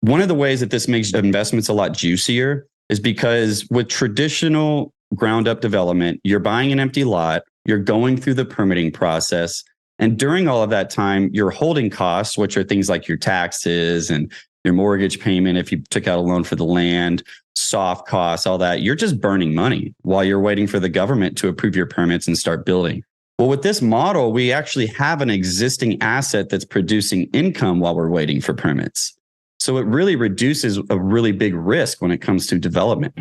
One of the ways that this makes investments a lot juicier is because with traditional ground up development, you're buying an empty lot, you're going through the permitting process. And during all of that time, your holding costs, which are things like your taxes and your mortgage payment, if you took out a loan for the land, soft costs, all that, you're just burning money while you're waiting for the government to approve your permits and start building. Well, with this model, we actually have an existing asset that's producing income while we're waiting for permits. So it really reduces a really big risk when it comes to development.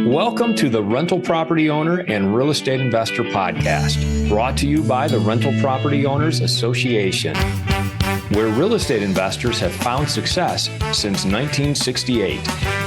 Welcome to the Rental Property Owner and Real Estate Investor Podcast, brought to you by the Rental Property Owners Association, where real estate investors have found success since 1968.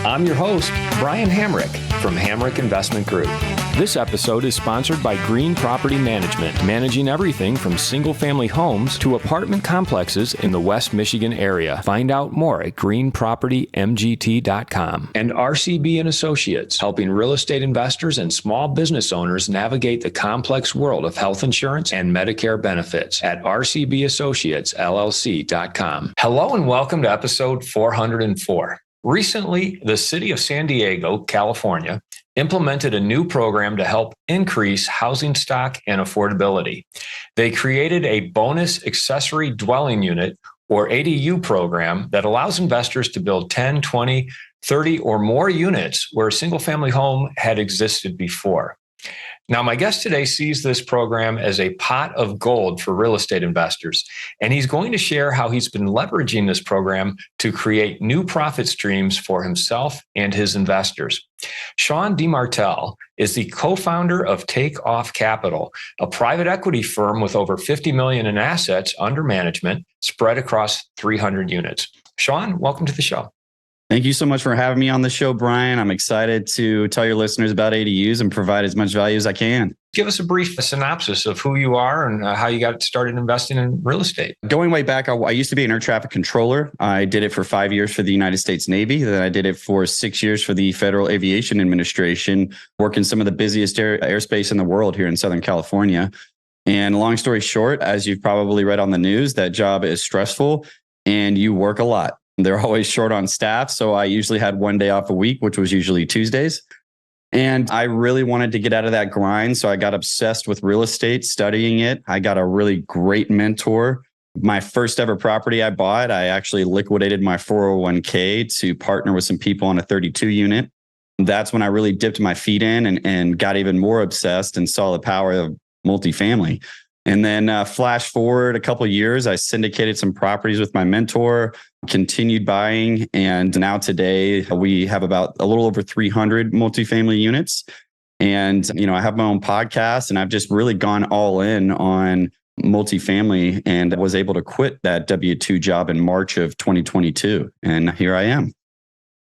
I'm your host, Brian Hamrick from Hamrick Investment Group. This episode is sponsored by Green Property Management, managing everything from single-family homes to apartment complexes in the West Michigan area. Find out more at greenpropertymgt.com. And RCB and Associates, helping real estate investors and small business owners navigate the complex world of health insurance and Medicare benefits at rcbassociatesllc.com. Hello and welcome to episode 404. Recently, the city of San Diego, California, implemented a new program to help increase housing stock and affordability. They created a bonus accessory dwelling unit, or ADU program, that allows investors to build 10, 20, 30 or more units where a single-family home had existed before. Now, my guest today sees this program as a pot of gold for real estate investors, and he's going to share how he's been leveraging this program to create new profit streams for himself and his investors. Shawn DiMartile is the co-founder of Takeoff Capital, a private equity firm with over $50 million in assets under management spread across 300 units. Shawn, welcome to the show. Thank you so much for having me on the show, Brian. I'm excited to tell your listeners about ADUs and provide as much value as I can. Give us a brief synopsis of who you are and how you got started investing in real estate. Going way back, I used to be an air traffic controller. I did it for 5 years for the United States Navy. Then I did it for 6 years for the Federal Aviation Administration, working some of the busiest airspace in the world here in Southern California. And long story short, as you've probably read on the news, that job is stressful and you work a lot. They're always short on staff. So I usually had one day off a week, which was usually Tuesdays. And I really wanted to get out of that grind. So I got obsessed with real estate, studying it. I got a really great mentor. My first ever property I bought, I actually liquidated my 401k to partner with some people on a 32 unit. That's when I really dipped my feet in and got even more obsessed and saw the power of multifamily. And then flash forward a couple of years, I syndicated some properties with my mentor, continued buying. And now today we have about a little over 300 multifamily units. And, I have my own podcast and I've just really gone all in on multifamily and was able to quit that W-2 job in March of 2022. And here I am.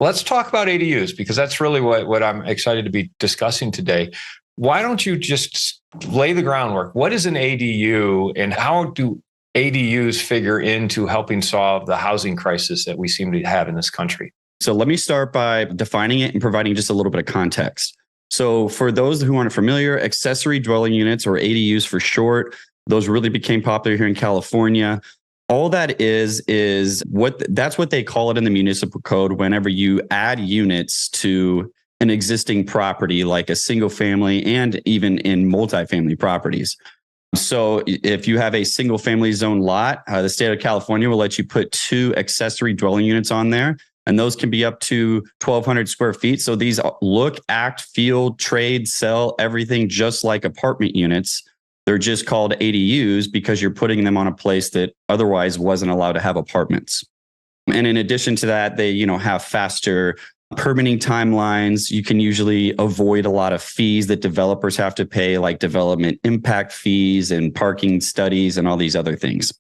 Let's talk about ADUs because that's really what I'm excited to be discussing today. Why don't you just lay the groundwork? What is an ADU and how do ADUs figure into helping solve the housing crisis that we seem to have in this country? So let me start by defining it and providing just a little bit of context. So for those who aren't familiar, accessory dwelling units, or ADUs for short, those really became popular here in California. All that is that's what they call it in the municipal code whenever you add units to an existing property like a single family and even in multifamily properties. So if you have a single family zone lot, the state of California will let you put 2 accessory dwelling units on there. And those can be up to 1,200 square feet. So these look, act, feel, trade, sell, everything just like apartment units. They're just called ADUs because you're putting them on a place that otherwise wasn't allowed to have apartments. And in addition to that, they, have faster permitting timelines. You can usually avoid a lot of fees that developers have to pay, like development impact fees and parking studies and all these other things.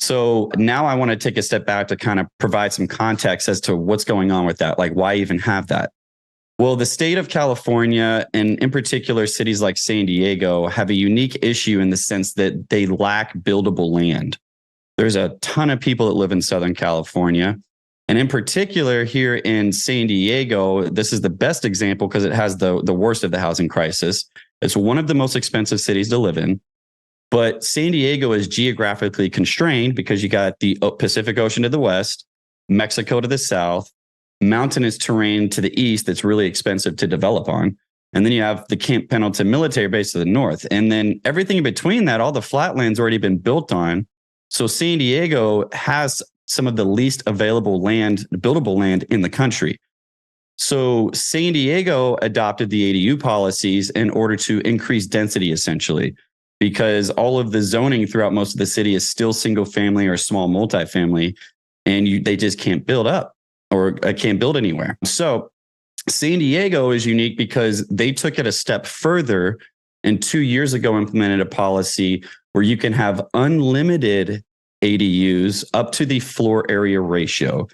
So now I want to take a step back to kind of provide some context as to what's going on with that. Like, why even have that? Well, the state of California, and in particular cities like San Diego, have a unique issue in the sense that they lack buildable land. There's a ton of people that live in Southern California. And in particular, here in San Diego, this is the best example because it has the worst of the housing crisis. It's one of the most expensive cities to live in. But San Diego is geographically constrained because you got the Pacific Ocean to the west Mexico to the south, mountainous terrain to the east that's really expensive to develop on. And then you have the Camp Pendleton military base to the north. And then everything in between that, all the flatland's already been built on. So San Diego has some of the least available land, buildable land in the country. So San Diego adopted the ADU policies in order to increase density, essentially, because all of the zoning throughout most of the city is still single family or small multifamily, and they just can't build up or can't build anywhere. So San Diego is unique because they took it a step further and 2 years ago implemented a policy where you can have unlimited ADUs up to the floor area ratio.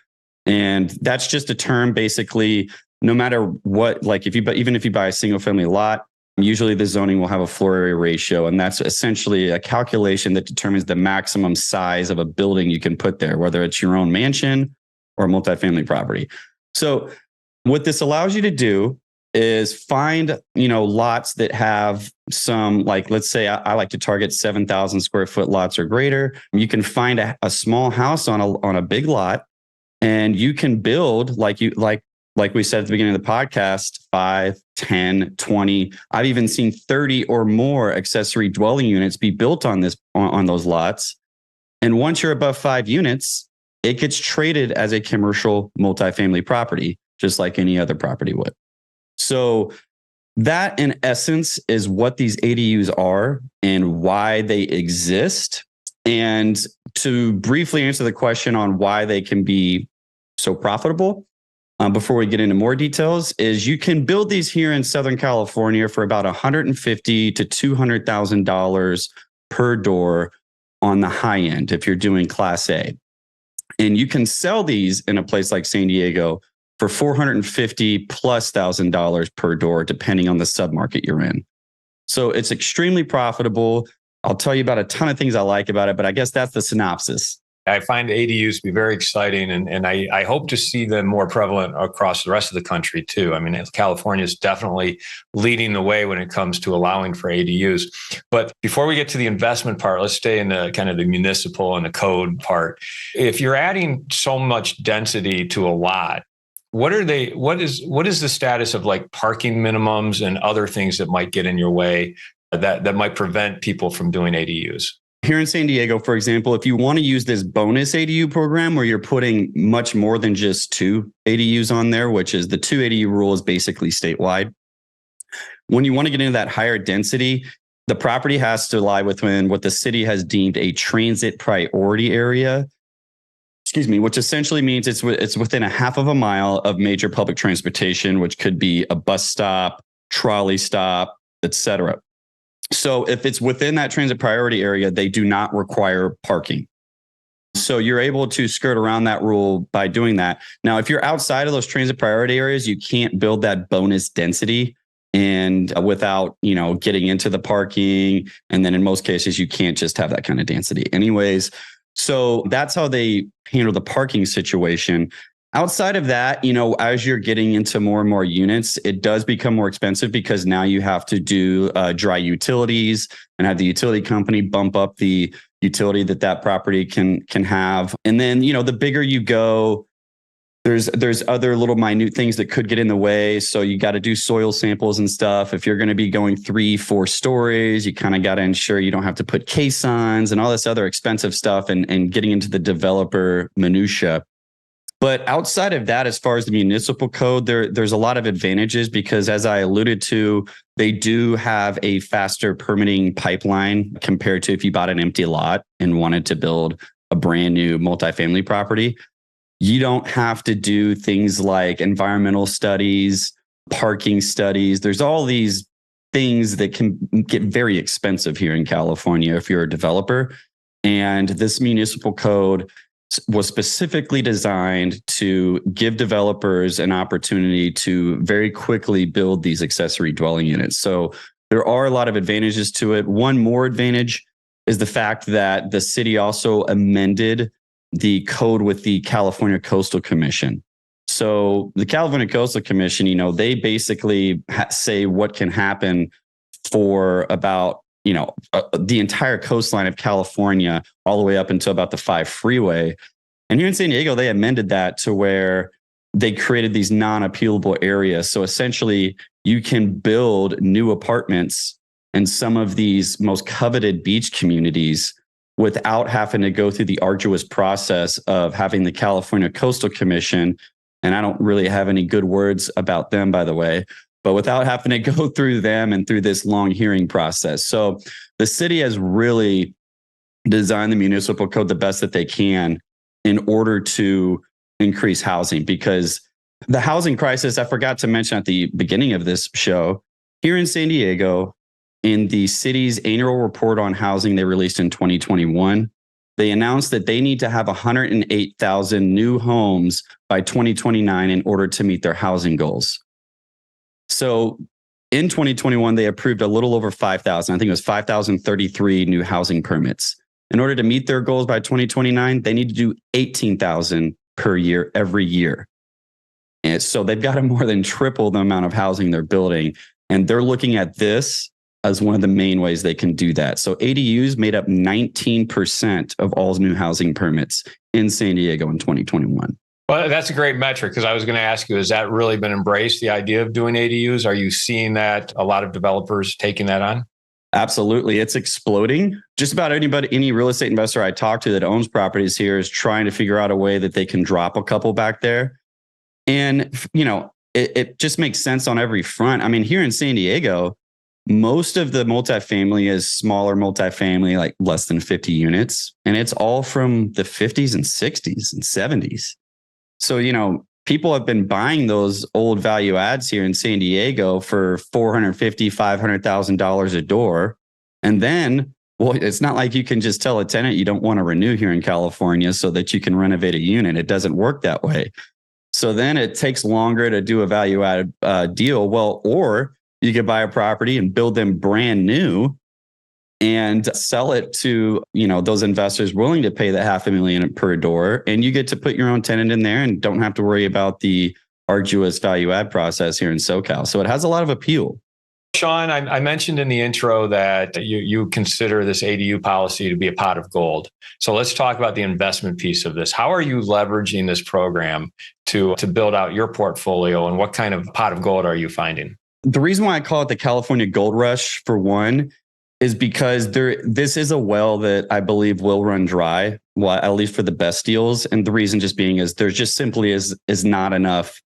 And that's just a term, basically, no matter what, like even if you buy a single family lot, usually the zoning will have a floor area ratio. And that's essentially a calculation that determines the maximum size of a building you can put there, whether it's your own mansion or multifamily property. So what this allows you to do is find, lots that have some, like, let's say I like to target 7,000 square foot lots or greater. You can find a small house on a big lot, and you can build like we said at the beginning of the podcast, 5, 10, 20. I've even seen 30 or more accessory dwelling units be built on those lots. And once you're above 5 units, it gets traded as a commercial multifamily property, just like any other property would. So that, in essence, is what these ADUs are and why they exist. And to briefly answer the question on why they can be so profitable, before we get into more details, is you can build these here in Southern California for about $150,000 to $200,000 per door on the high end if you're doing Class A. And you can sell these in a place like San Diego for $450,000+ per door, depending on the submarket you're in. So it's extremely profitable. I'll tell you about a ton of things I like about it, but I guess that's the synopsis. I find ADUs to be very exciting, and I hope to see them more prevalent across the rest of the country too. I mean, California is definitely leading the way when it comes to allowing for ADUs. But before we get to the investment part, let's stay in the kind of the municipal and the code part. If you're adding so much density to a lot, what is the status of like parking minimums and other things that might get in your way that might prevent people from doing ADUs? Here in San Diego, for example, if you want to use this bonus ADU program where you're putting much more than just 2 ADUs on there, which is the 2 ADU rule is basically statewide. When you want to get into that higher density, the property has to lie within what the city has deemed a transit priority area, which essentially means it's within a half of a mile of major public transportation, which could be a bus stop, trolley stop, etc. So if it's within that transit priority area, they do not require parking. So you're able to skirt around that rule by doing that. Now, if you're outside of those transit priority areas, you can't build that bonus density and without, getting into the parking. And then in most cases, you can't just have that kind of density anyways. So that's how they handle the parking situation. Outside of that, as you're getting into more and more units, it does become more expensive because now you have to do dry utilities and have the utility company bump up the utility that property can have. And then, the bigger you go, there's other little minute things that could get in the way. So you got to do soil samples and stuff. If you're going to be going 3-4 stories, you kind of got to ensure you don't have to put caissons and all this other expensive stuff and getting into the developer minutia. But outside of that, as far as the municipal code, there's a lot of advantages because, as I alluded to, they do have a faster permitting pipeline compared to if you bought an empty lot and wanted to build a brand new multifamily property. You don't have to do things like environmental studies, parking studies. There's all these things that can get very expensive here in California if you're a developer. And this municipal code was specifically designed to give developers an opportunity to very quickly build these accessory dwelling units. So there are a lot of advantages to it. One more advantage is the fact that the city also amended the code with the California Coastal Commission. So the California Coastal Commission, they basically say what can happen for about the entire coastline of California, all the way up until about the 5 freeway. And here in San Diego, they amended that to where they created these non-appealable areas. So essentially, you can build new apartments in some of these most coveted beach communities without having to go through the arduous process of having the California Coastal Commission. And I don't really have any good words about them, by the way, but without having to go through them and through this long hearing process. So the city has really designed the municipal code the best that they can in order to increase housing, because the housing crisis, I forgot to mention at the beginning of this show, here in San Diego, in the city's annual report on housing they released in 2021, they announced that they need to have 108,000 new homes by 2029 in order to meet their housing goals. So in 2021, they approved a little over 5,000. I think it was 5,033 new housing permits. In order to meet their goals by 2029, they need to do 18,000 per year every year. And so they've got to more than triple the amount of housing they're building. And they're looking at this as one of the main ways they can do that. So ADUs made up 19% of all new housing permits in San Diego in 2021. Well, that's a great metric, because I was going to ask you, has that really been embraced, the idea of doing ADUs? Are you seeing that a lot of developers taking that on? Absolutely. It's exploding. Just about any real estate investor I talk to that owns properties here is trying to figure out a way that they can drop a couple back there. And, it just makes sense on every front. I mean, here in San Diego, most of the multifamily is smaller multifamily, like less than 50 units. And it's all from the 50s and 60s and 70s. So, people have been buying those old value adds here in San Diego for $450,000, $500,000 a door. And then, it's not like you can just tell a tenant you don't want to renew here in California so that you can renovate a unit. It doesn't work that way. So then it takes longer to do a value add deal. Well, or you could buy a property and build them brand new and sell it to, those investors willing to pay the $500,000 per door. And you get to put your own tenant in there and don't have to worry about the arduous value add process here in SoCal. So it has a lot of appeal. Shawn, I mentioned in the intro that you consider this ADU policy to be a pot of gold. So let's talk about the investment piece of this. How are you leveraging this program to build out your portfolio, and what kind of pot of gold are you finding? The reason why I call it the California Gold Rush, for one, is because this is a well that I believe will run dry, at least for the best deals. And the reason just being is there just simply is not enough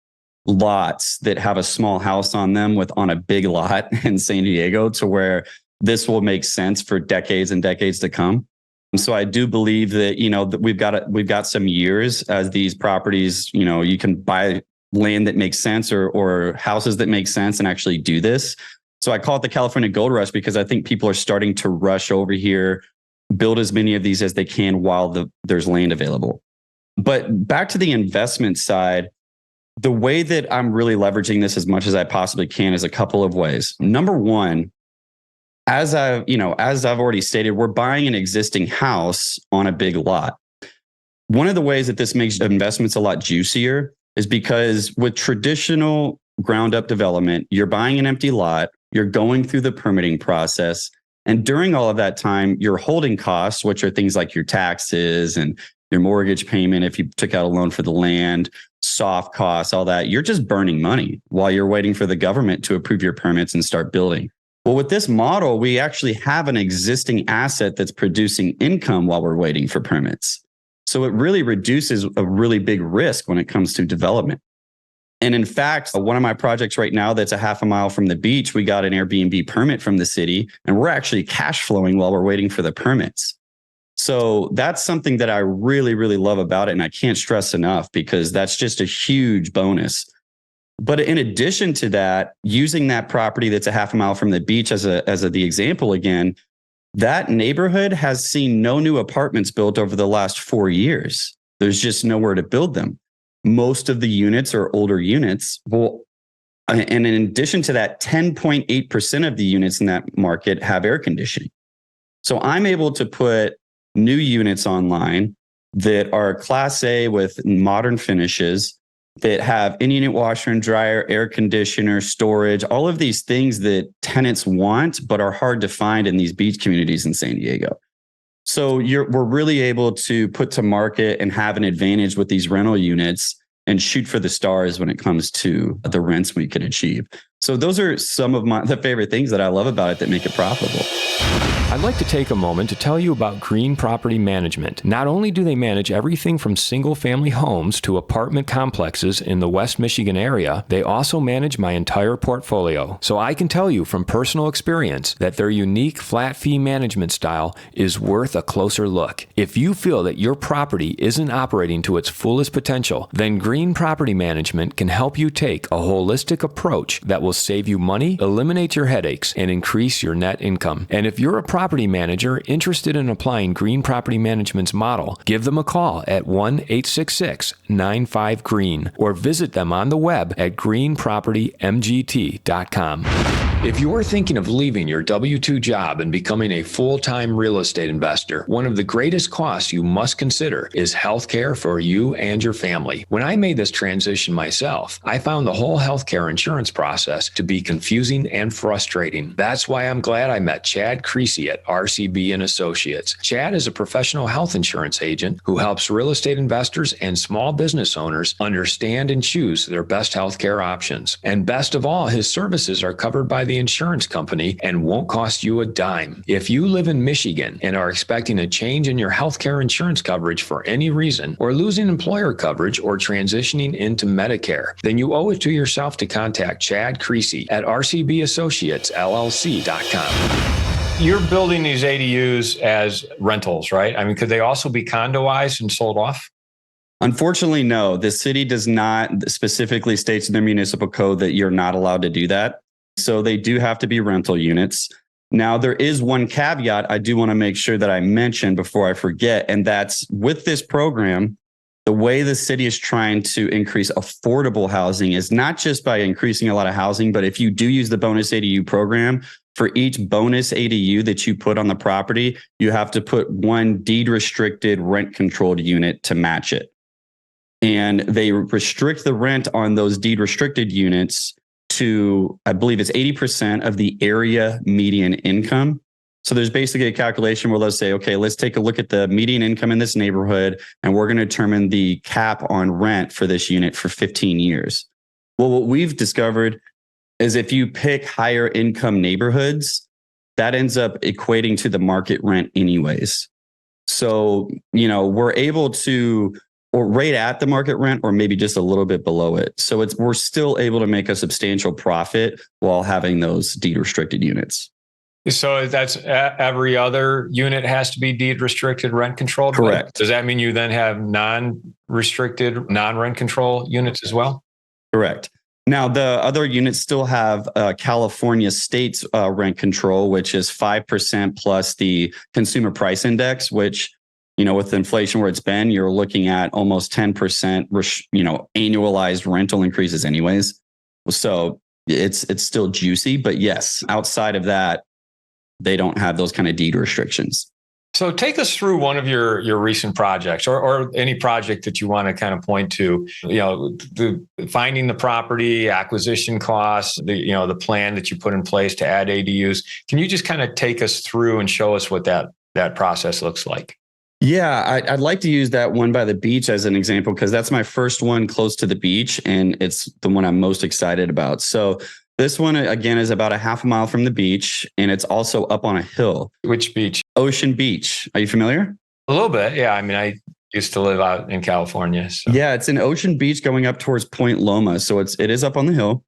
lots that have a small house on them on a big lot in San Diego to where this will make sense for decades and decades to come. And so I do believe that, that we've got some years as these properties, you can buy land that makes sense or houses that make sense and actually do this. So I call it the California Gold Rush because I think people are starting to rush over here, build as many of these as they can while there's land available. But back to the investment side, the way that I'm really leveraging this as much as I possibly can is a couple of ways. Number one, as I've already stated, we're buying an existing house on a big lot. One of the ways that this makes investments a lot juicier is because with traditional ground up development, you're buying an empty lot, you're going through the permitting process. And during all of that time, your holding costs, which are things like your taxes and your mortgage payment, if you took out a loan for the land, soft costs, all that, you're just burning money while you're waiting for the government to approve your permits and start building. Well, with this model, we actually have an existing asset that's producing income while we're waiting for permits. So it really reduces a really big risk when it comes to development. And in fact, one of my projects right now that's a half a mile from the beach, we got an Airbnb permit from the city, and we're actually cash flowing while we're waiting for the permits. So that's something that I really, really love about it. And I can't stress enough because that's just a huge bonus. But in addition to that, using that property that's a half a mile from the beach as the example again, that neighborhood has seen no new apartments built over the last 4 years. There's just nowhere to build them. Most of the units are older units. Well, and in addition to that, 10.8% of the units in that market have air conditioning. So I'm able to put new units online that are Class A with modern finishes, that have in-unit washer and dryer, air conditioner, storage, all of these things that tenants want, but are hard to find in these beach communities in San Diego. So we're really able to put to market and have an advantage with these rental units and shoot for the stars when it comes to the rents we can achieve. So those are some of the favorite things that I love about it that make it profitable. I'd like to take a moment to tell you about Green Property Management. Not only do they manage everything from single-family homes to apartment complexes in the West Michigan area, they also manage my entire portfolio. So I can tell you from personal experience that their unique flat fee management style is worth a closer look. If you feel that your property isn't operating to its fullest potential, then Green Property Management can help you take a holistic approach that will save you money, eliminate your headaches, and increase your net income. And if you're a property manager interested in applying Green Property Management's model, give them a call at 1-866-95-GREEN or visit them on the web at greenpropertymgt.com. If you're thinking of leaving your W-2 job and becoming a full-time real estate investor, one of the greatest costs you must consider is healthcare for you and your family. When I made this transition myself, I found the whole healthcare insurance process to be confusing and frustrating. That's why I'm glad I met Chad Creasy at RCB & Associates. Chad is a professional health insurance agent who helps real estate investors and small business owners understand and choose their best healthcare options. And best of all, his services are covered by the insurance company and won't cost you a dime. If you live in Michigan and are expecting a change in your healthcare insurance coverage for any reason, or losing employer coverage or transitioning into Medicare, then you owe it to yourself to contact Chad Creasy at rcbassociatesllc.com. You're building these ADUs as rentals, right? I mean, could they also be condoized and sold off? Unfortunately, no. The city does not specifically state in their municipal code that you're not allowed to do that. So they do have to be rental units. Now, there is one caveat I do want to make sure that I mention before I forget, and that's with this program, the way the city is trying to increase affordable housing is not just by increasing a lot of housing, but if you do use the bonus ADU program, for each bonus ADU that you put on the property, you have to put one deed restricted rent controlled unit to match it. And they restrict the rent on those deed restricted units to, I believe it's 80% of the area median income. So there's basically a calculation where they'll say, okay, let's take a look at the median income in this neighborhood, and we're going to determine the cap on rent for this unit for 15 years. Well, what we've discovered is if you pick higher income neighborhoods, that ends up equating to the market rent anyways. So, we're able to or right at the market rent or maybe just a little bit below it. So we're still able to make a substantial profit while having those deed restricted units. So that's every other unit has to be deed restricted, rent controlled? Correct. Does that mean you then have non-restricted, non-rent control units as well? Correct. Now, the other units still have California state's rent control, which is 5% plus the consumer price index, which, with inflation where it's been, you're looking at almost 10%, annualized rental increases anyways. So it's still juicy, but yes, outside of that, they don't have those kind of deed restrictions. So take us through one of your recent projects or any project that you want to kind of point to, the finding the property, acquisition costs, the plan that you put in place to add ADUs. Can you just kind of take us through and show us what that process looks like? Yeah, I'd like to use that one by the beach as an example, because that's my first one close to the beach, and it's the one I'm most excited about. So this one, again, is about a half a mile from the beach, and it's also up on a hill. Which beach? Ocean Beach. Are you familiar? A little bit, yeah. I mean, I used to live out in California. So. Yeah, it's in Ocean Beach going up towards Point Loma. So it is up on the hill.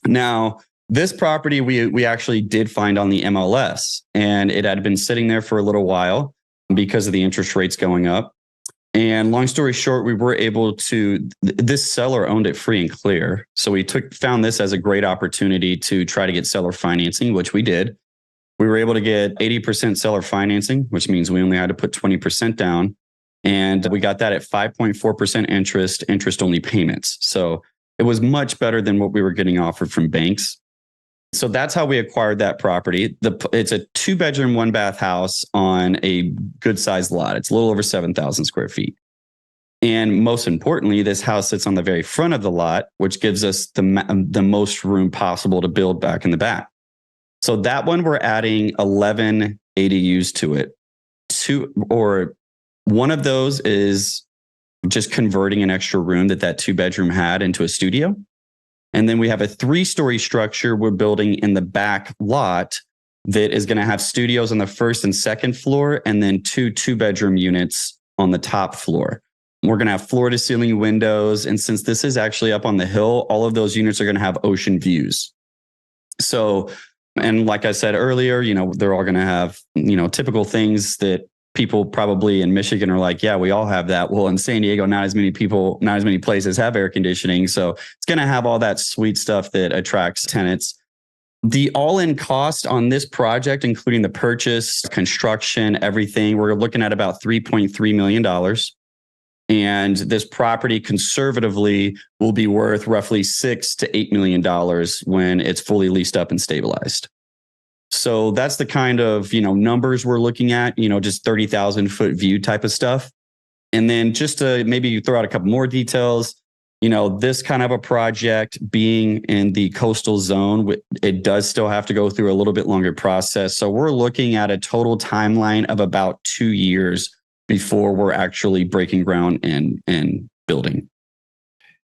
Now, this property we actually did find on the MLS, and it had been sitting there for a little while because of the interest rates going up. And long story short, we were able to, this seller owned it free and clear. So we found this as a great opportunity to try to get seller financing, which we did. We were able to get 80% seller financing, which means we only had to put 20% down. And we got that at 5.4% interest only payments. So it was much better than what we were getting offered from banks. So that's how we acquired that property. It's a 2-bedroom, 1-bath house on a good sized lot. It's a little over 7,000 square feet. And most importantly, this house sits on the very front of the lot, which gives us the most room possible to build back in the back. So that one, we're adding 11 ADUs to it. one of those is just converting an extra room that 2-bedroom had into a studio. And then we have a 3-story structure we're building in the back lot that is going to have studios on the first and second floor, and then 2-bedroom units on the top floor. We're going to have floor to ceiling windows. And since this is actually up on the hill, all of those units are going to have ocean views. So, and like I said earlier, they're all going to have, typical things that people probably in Michigan are like, yeah, we all have that. Well, in San Diego, not as many places have air conditioning. So it's going to have all that sweet stuff that attracts tenants. The all-in cost on this project, including the purchase, construction, everything, we're looking at about $3.3 million. And this property conservatively will be worth roughly $6 to $8 million when it's fully leased up and stabilized. So that's the kind of, numbers we're looking at, just 30,000 foot view type of stuff. And then just to maybe throw out a couple more details, this kind of a project being in the coastal zone, it does still have to go through a little bit longer process. So we're looking at a total timeline of about 2 years before we're actually breaking ground and building.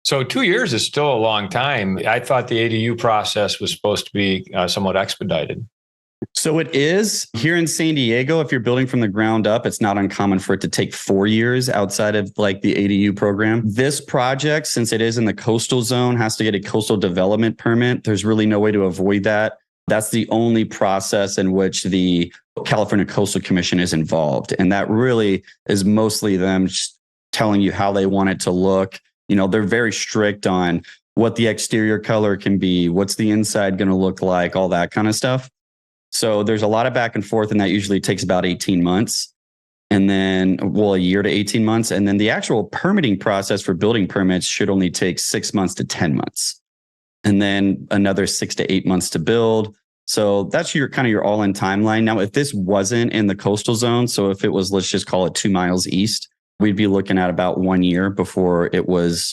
So 2 years is still a long time. I thought the ADU process was supposed to be somewhat expedited. So it is here in San Diego. If you're building from the ground up, it's not uncommon for it to take 4 years outside of like the ADU program. This project, since it is in the coastal zone, has to get a coastal development permit. There's really no way to avoid that. That's the only process in which the California Coastal Commission is involved. And that really is mostly them just telling you how they want it to look. They're very strict on what the exterior color can be, what's the inside going to look like, all that kind of stuff. So there's a lot of back and forth, and that usually takes about 18 months. And then, a year to 18 months. And then the actual permitting process for building permits should only take 6 months to 10 months. And then another 6 to 8 months to build. So that's your all-in timeline. Now, if this wasn't in the coastal zone, so if it was, let's just call it 2 miles east, we'd be looking at about 1 year before we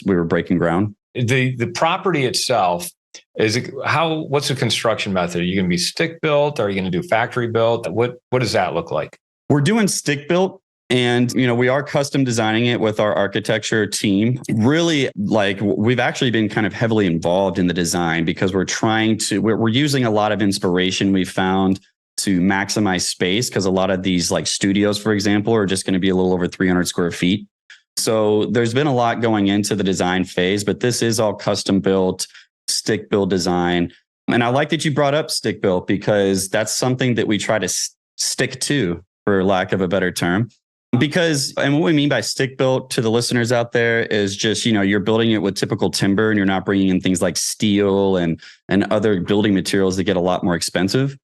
were breaking ground. The property itself, what's the construction method? Are you going to be stick built? Are you going to do factory built? What does that look like? We're doing stick built, and we are custom designing it with our architecture team. Really, we've actually been kind of heavily involved in the design because we're using a lot of inspiration we found to maximize space, because a lot of these like studios, for example, are just going to be a little over 300 square feet. So there's been a lot going into the design phase, but this is all custom built, stick build design. And I like that you brought up stick built, because that's something that we try to stick to, for lack of a better term. And what we mean by stick built to the listeners out there is just, you're building it with typical timber, and you're not bringing in things like steel and other building materials that get a lot more expensive.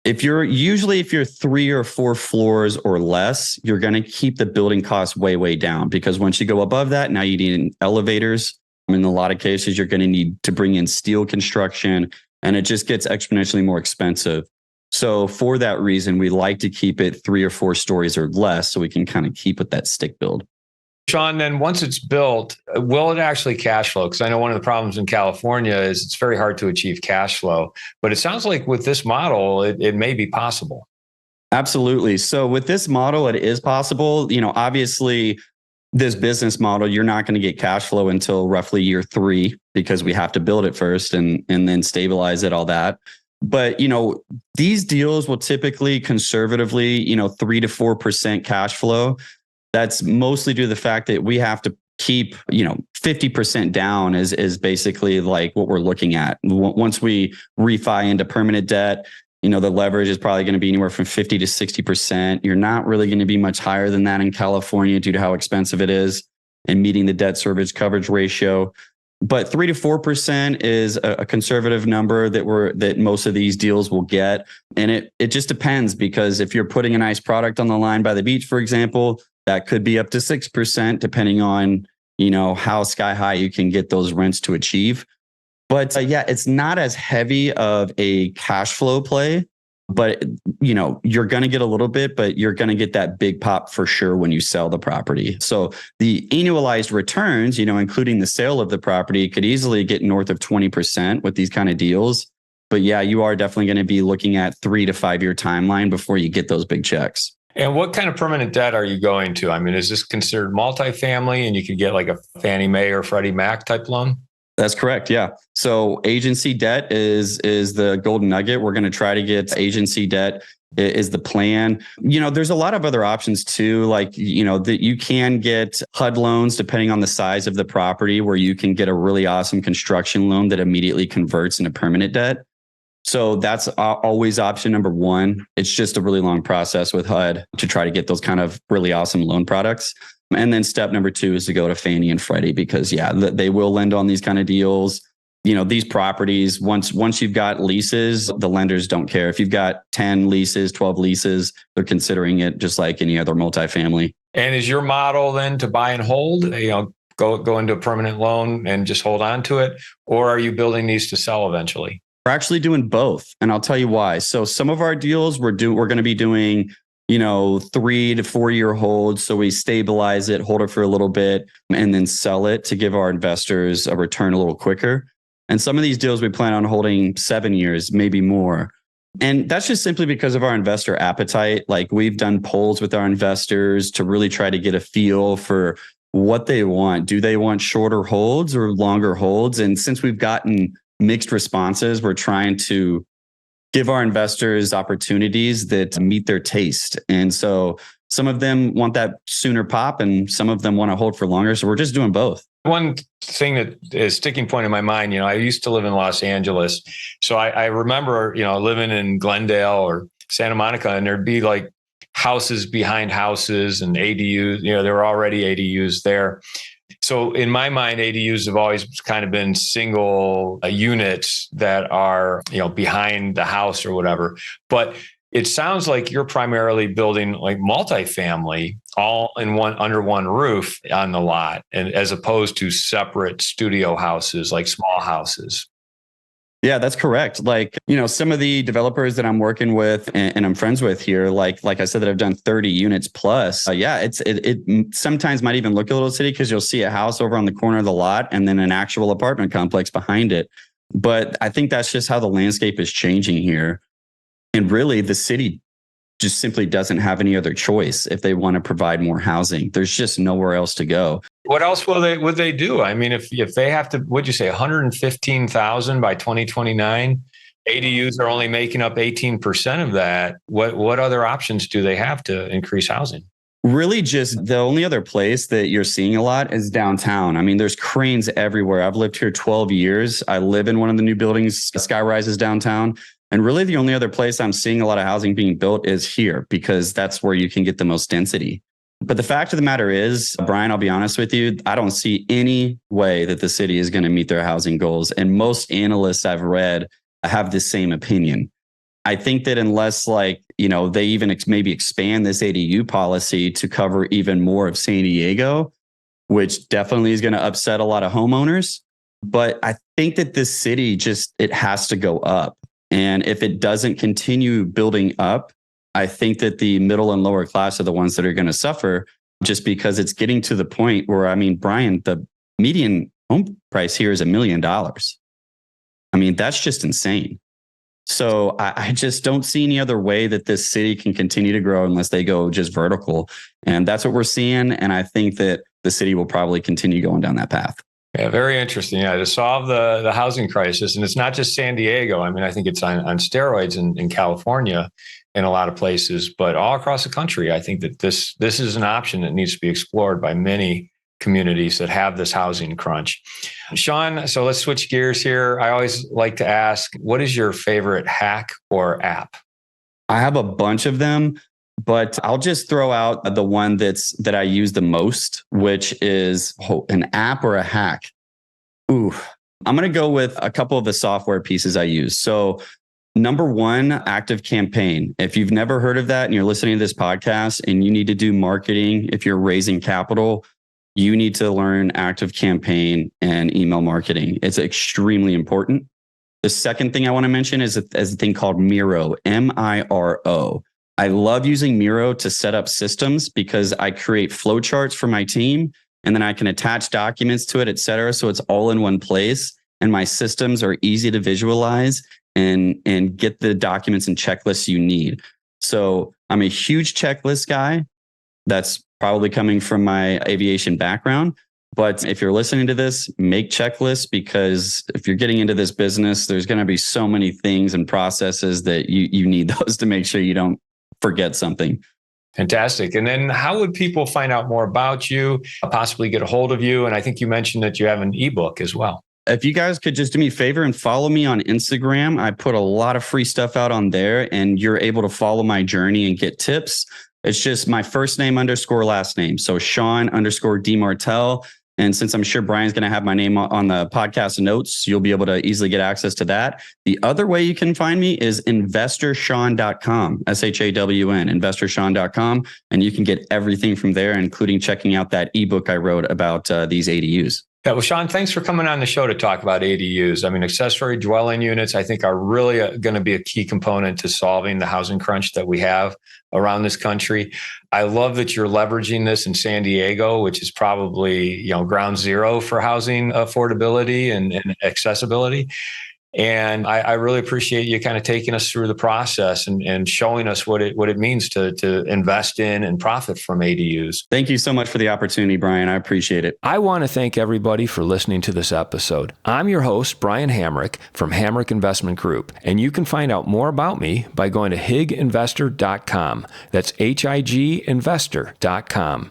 If you're 3 or 4 floors or less, you're going to keep the building costs way, way down, because once you go above that, now you need elevators. In a lot of cases, you're going to need to bring in steel construction, and it just gets exponentially more expensive. So for that reason, we like to keep it 3 or 4 stories or less, so we can kind of keep with that stick build. Shawn, then once it's built, will it actually cash flow? Because I know one of the problems in California is it's very hard to achieve cash flow. But it sounds like with this model, it may be possible. Absolutely. So with this model, it is possible. Obviously, this business model, you're not going to get cash flow until roughly year 3, because we have to build it first and then stabilize it, all that. But, these deals will typically conservatively, 3 to 4% cash flow. That's mostly due to the fact that we have to keep, 50% down is basically like what we're looking at. Once we refi into permanent debt, the leverage is probably going to be anywhere from 50 to 60%. You're not really going to be much higher than that in California due to how expensive it is and meeting the debt service coverage ratio. But 3 to 4% is a conservative number that most of these deals will get. And it just depends, because if you're putting a nice product on the line by the beach, for example, that could be up to 6%, depending on, how sky high you can get those rents to achieve. But it's not as heavy of a cash flow play, but, you're going to get a little bit, but you're going to get that big pop for sure when you sell the property. So the annualized returns, including the sale of the property, could easily get north of 20% with these kind of deals. But you are definitely going to be looking at 3 to 5 year timeline before you get those big checks. And what kind of permanent debt are you going to? I mean, is this considered multifamily and you could get like a Fannie Mae or Freddie Mac type loan? That's correct. Yeah. So agency debt is the golden nugget. We're going to try to get agency debt is the plan. There's a lot of other options too. Like, that you can get HUD loans depending on the size of the property, where you can get a really awesome construction loan that immediately converts into permanent debt. So that's always option number one. It's just a really long process with HUD to try to get those kind of really awesome loan products. And then step number two is to go to Fannie and Freddie, because they will lend on these kind of deals. These properties, once you've got leases, the lenders don't care. If you've got 10 leases, 12 leases, they're considering it just like any other multifamily. And is your model then to buy and hold, go into a permanent loan and just hold on to it? Or are you building these to sell eventually? We're actually doing both. And I'll tell you why. So some of our deals we're going to be doing 3 to 4 year holds. So we stabilize it, hold it for a little bit, and then sell it to give our investors a return a little quicker. And some of these deals we plan on holding 7 years, maybe more. And that's just simply because of our investor appetite. Like, we've done polls with our investors to really try to get a feel for what they want. Do they want shorter holds or longer holds? And since we've gotten mixed responses, we're trying to give our investors opportunities that meet their taste. And so some of them want that sooner pop and some of them want to hold for longer. So we're just doing both. One thing that is sticking point in my mind, I used to live in Los Angeles. So I remember, living in Glendale or Santa Monica, and there'd be like houses behind houses and ADUs, there were already ADUs there. So in my mind, ADUs have always kind of been single units that are, behind the house or whatever. But it sounds like you're primarily building like multifamily all in under one roof on the lot, and as opposed to separate studio houses, like small houses. Yeah, that's correct. Like, some of the developers that I'm working with and I'm friends with here, like I said, that I've done 30 units plus. It sometimes might even look a little city because you'll see a house over on the corner of the lot and then an actual apartment complex behind it. But I think that's just how the landscape is changing here. And really, the city just simply doesn't have any other choice if they want to provide more housing. There's just nowhere else to go. What else would they do? I mean, if they have to, what'd you say, 115,000 by 2029, ADUs are only making up 18% of that. What other options do they have to increase housing? Really, just the only other place that you're seeing a lot is downtown. I mean, there's cranes everywhere. I've lived here 12 years. I live in one of the new buildings, sky rises downtown. And really, the only other place I'm seeing a lot of housing being built is here, because that's where you can get the most density. But the fact of the matter is, Brian, I'll be honest with you, I don't see any way that the city is going to meet their housing goals. And most analysts I've read have the same opinion. I think that unless they even maybe expand this ADU policy to cover even more of San Diego, which definitely is going to upset a lot of homeowners. But I think that this city it has to go up. And if it doesn't continue building up, I think that the middle and lower class are the ones that are going to suffer, just because it's getting to the point where, I mean, Brian, the median home price here is $1 million. I mean, that's just insane. So I just don't see any other way that this city can continue to grow unless they go just vertical. And that's what we're seeing. And I think that the city will probably continue going down that path. Yeah, very interesting. Yeah, to solve the housing crisis. And it's not just San Diego. I mean, I think it's on steroids in California in a lot of places, but all across the country. I think that this is an option that needs to be explored by many communities that have this housing crunch. Shawn, so let's switch gears here. I always like to ask, what is your favorite hack or app? I have a bunch of them, but I'll just throw out the one that I use the most, which is an app or a hack. Ooh, I'm going to go with a couple of the software pieces I use. So number one, Active Campaign. If you've never heard of that and you're listening to this podcast and you need to do marketing, if you're raising capital, you need to learn Active Campaign and email marketing. It's extremely important. The second thing I want to mention is a thing called Miro, Miro. I love using Miro to set up systems because I create flowcharts for my team and then I can attach documents to it, et cetera. So it's all in one place and my systems are easy to visualize and get the documents and checklists you need. So I'm a huge checklist guy. That's probably coming from my aviation background. But if you're listening to this, make checklists, because if you're getting into this business, there's going to be so many things and processes that you need those to make sure you don't forget something. Fantastic. And then how would people find out more about you, possibly get a hold of you? And I think you mentioned that you have an ebook as well. If you guys could just do me a favor and follow me on Instagram, I put a lot of free stuff out on there, and you're able to follow my journey and get tips. It's just my first name _ last name. So Shawn _DiMartile. And since I'm sure Brian's going to have my name on the podcast notes, you'll be able to easily get access to that. The other way you can find me is investorshawn.com, SHAWN, investorshawn.com. And you can get everything from there, including checking out that ebook I wrote about these ADUs. Yeah, well, Shawn, thanks for coming on the show to talk about ADUs. I mean, accessory dwelling units, I think, are really going to be a key component to solving the housing crunch that we have around this country. I love that you're leveraging this in San Diego, which is probably, ground zero for housing affordability and accessibility. And I really appreciate you kind of taking us through the process and showing us what it means to invest in and profit from ADUs. Thank you so much for the opportunity, Brian. I appreciate it. I want to thank everybody for listening to this episode. I'm your host, Brian Hamrick from Hamrick Investment Group, and you can find out more about me by going to higinvestor.com. That's HIG investor.com.